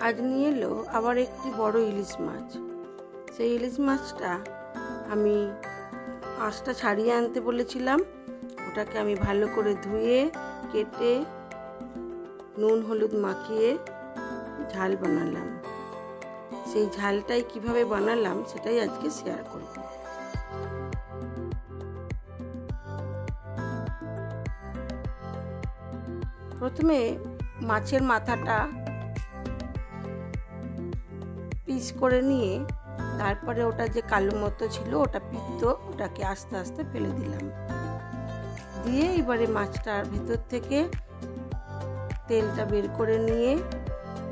আজ নিয়ে এলো আবার একটি বড় ইলিশ মাছ। সেই ইলিশ মাছটা আমি আঁশটা ছাড়িয়ে আনতে বলেছিলাম। ওটাকে আমি ভালো করে ধুয়ে কেটে নুন হলুদ মাখিয়ে ঝাল বানালাম। সেই ঝালটাই কিভাবে বানালাম সেটাই আজকে শেয়ার করব। প্রথমে মাছের মাথাটা পিস করে নিয়ে তারপরে ওটা যে কালো মতো ছিল ওটা পিত্ত, ওটাকে আস্তে আস্তে ফেলে দিলাম। দিয়ে এবারে মাছটার ভিতর থেকে তেলটা বের করে নিয়ে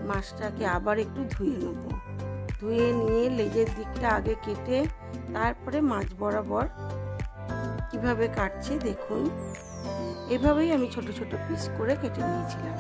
মাছটাকে আবার একটু ধুয়ে নেব। ধুয়ে নিয়ে লেজের দিকটা আগে কেটে তারপরে মাছ বরাবর কিভাবে কাটছে দেখুন। এভাবেই আমি ছোট ছোট পিস করে কেটে নিয়েছিলাম।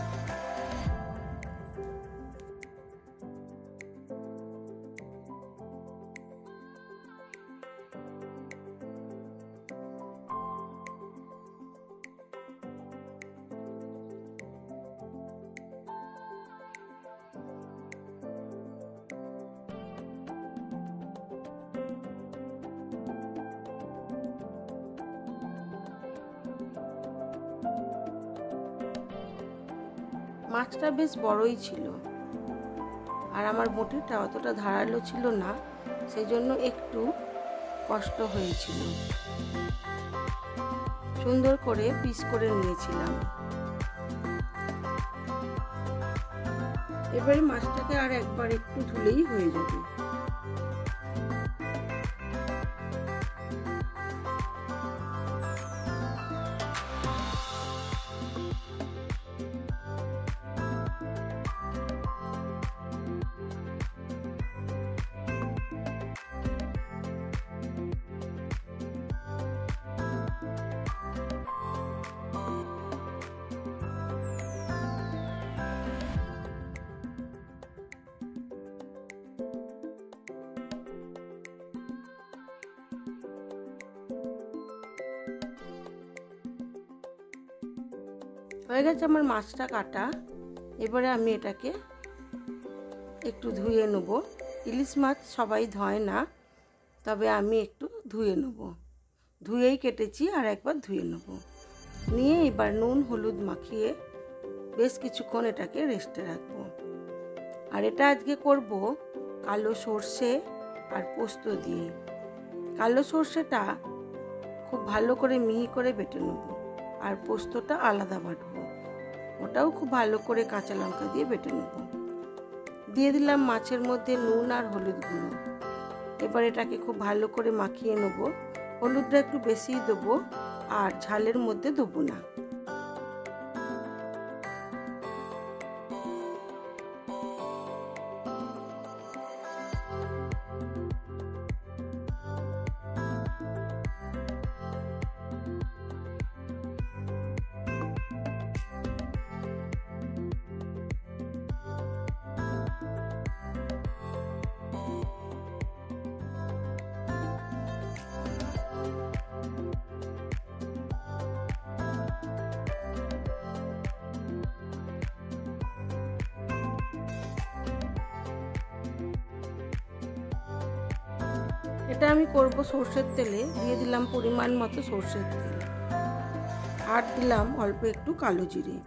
মাছটা বেশ বড়ই ছিল আর আমার বটিটা অতটা ধারালো ছিল না, সেই জন্য একটু কষ্ট হয়েছিল। সুন্দর করে পিস করে নিয়েছিলাম। এবারে মাছটাকে আর একবার একটু ধুলেই হয়ে যাবে। হয়ে গেছে আমার মাছটা কাটা। এবারে আমি এটাকে একটু ধুয়ে নেব। ইলিশ মাছ সবাই ধয় না, তবে আমি একটু ধুয়ে নেব। ধুয়েই কেটেছি, আর একবার ধুয়ে নেব। নিয়ে এবার নুন হলুদ মাখিয়ে বেশ কিছুক্ষণ এটাকে রেস্টে রাখবো। আর এটা আজকে করব কালো সর্ষে আর পোস্ত দিয়ে। কালো সর্ষেটা খুব ভালো করে মিহি করে বেটে নেব, আর পোস্তটা আলাদা বাটবো। ওটাও খুব ভালো করে কাঁচা লঙ্কা দিয়ে বেটে নেব। দিয়ে দিলাম মাছের মধ্যে নুন আর হলুদ গুঁড়ো। এবার এটাকে খুব ভালো করে মাখিয়ে নেব। হলুদটা একটু বেশিই দেবো, আর ঝালের মধ্যে দেবো না। এটা আমি করব সর্ষের তেলে। দিয়ে দিলাম পরিমাণ মতো সর্ষের তেল, আর দিলাম অল্প একটু কালো জিরে।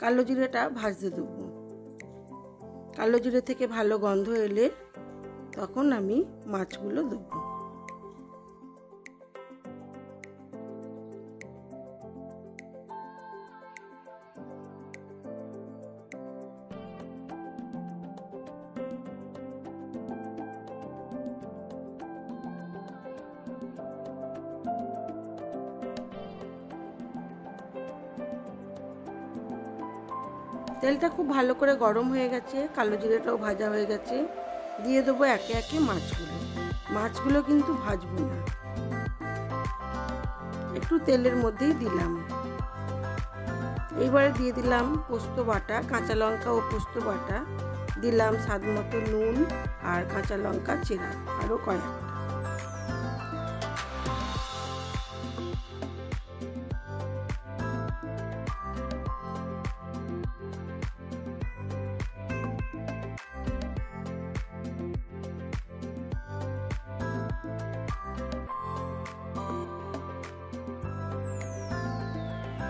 কালো জিরেটা ভাজতে দেবো। কালো জিরে থেকে ভালো গন্ধ এলে তখন আমি মাছগুলো দেবো। তেলটা খুব ভালো করে গরম হয়ে গেছে, কালো জিরেটাও ভাজা হয়ে গেছে। দিয়ে দেবো একে একে মাছগুলো। মাছগুলো কিন্তু ভাজবো না, একটু তেলের মধ্যেই দিলাম। এইবারে দিয়ে দিলাম পোস্ত বাটা, কাঁচা লঙ্কা ও পোস্ত বাটা। দিলাম স্বাদ মতো নুন আর কাঁচা লঙ্কা চেরা, আরও কয়েকটা।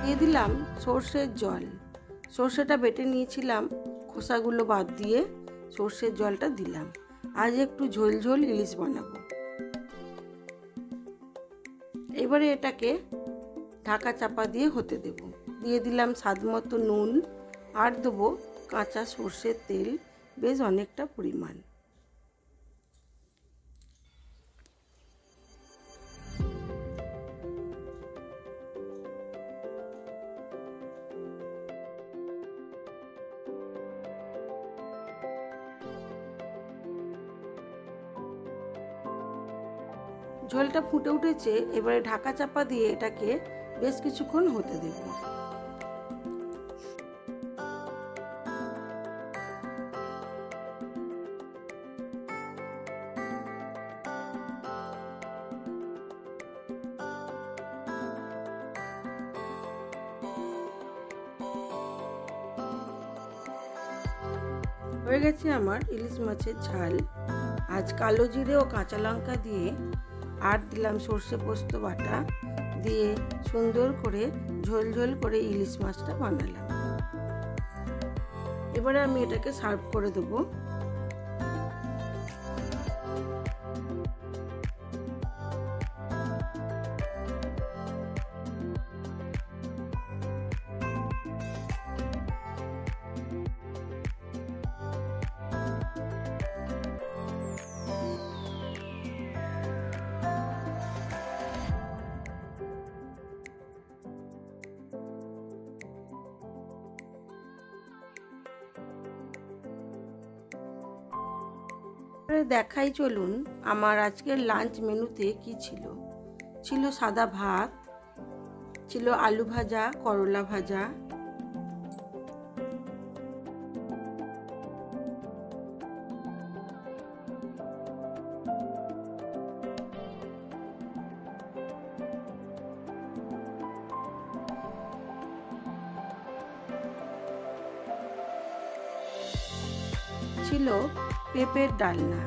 দিয়ে দিলাম সর্ষের জল। সর্ষেটা বেটে নিয়েছিলাম, খোসাগুলো বাদ দিয়ে সর্ষের জলটা দিলাম। আজ একটু ঝোল ঝোল ইলিশ বানাবো। এবারে এটাকে ঢাকা চাপা দিয়ে হতে দেব। দিয়ে দিলাম স্বাদ মতো নুন, আর দেবো কাঁচা সর্ষের তেল, বেশ অনেকটা পরিমাণ। ঝোলটা ফুটে উঠেছে, এবারে ঢাকা চাপা দিয়ে এটাকে বেশ কিছুক্ষণ হতে দেব। হয়ে গেছে আমার ইলিশ মাছের ঝাল। আজ কালো জিরে ও কাঁচা লঙ্কা দিয়ে, আর দিলাম সর্ষে পোস্ত বাটা দিয়ে সুন্দর করে ঝোল ঝোল করে ইলিশ মাছটা বানালাম। এবারে আমি এটাকে সার্ভ করে দেবো। দেখাই চলুন আমার আজকের লাঞ্চ মেনুতে কি ছিল। ছিল সাদা ভাত, ছিল আলু ভাজা, করলা ভাজা, ছিল পেঁপের ডালনা,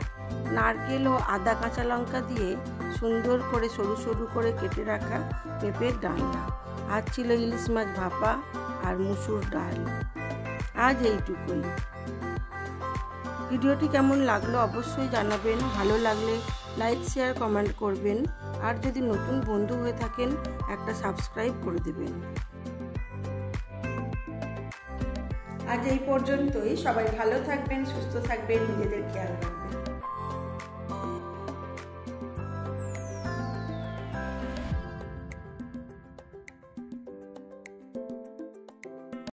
নারকেল ও আদা কাঁচা লঙ্কা দিয়ে সুন্দর করে সরু সরু করে কেটে রাখা পেঁপের ডালনা, আর ছিল ইলিশ মাছ ভাপা আর মুসুর ডাল। আজ এইটুকুই। ভিডিওটি কেমন লাগলো অবশ্যই জানাবেন। ভালো লাগলে লাইক, শেয়ার, কমেন্ট করবেন। আর যদি নতুন বন্ধু হয়ে থাকেন একটা সাবস্ক্রাইব করে দেবেন। আজ এই পর্যন্তই। সবাই ভালো থাকবেন, সুস্থ থাকবেন, নিজেদের খেয়াল রাখবেন।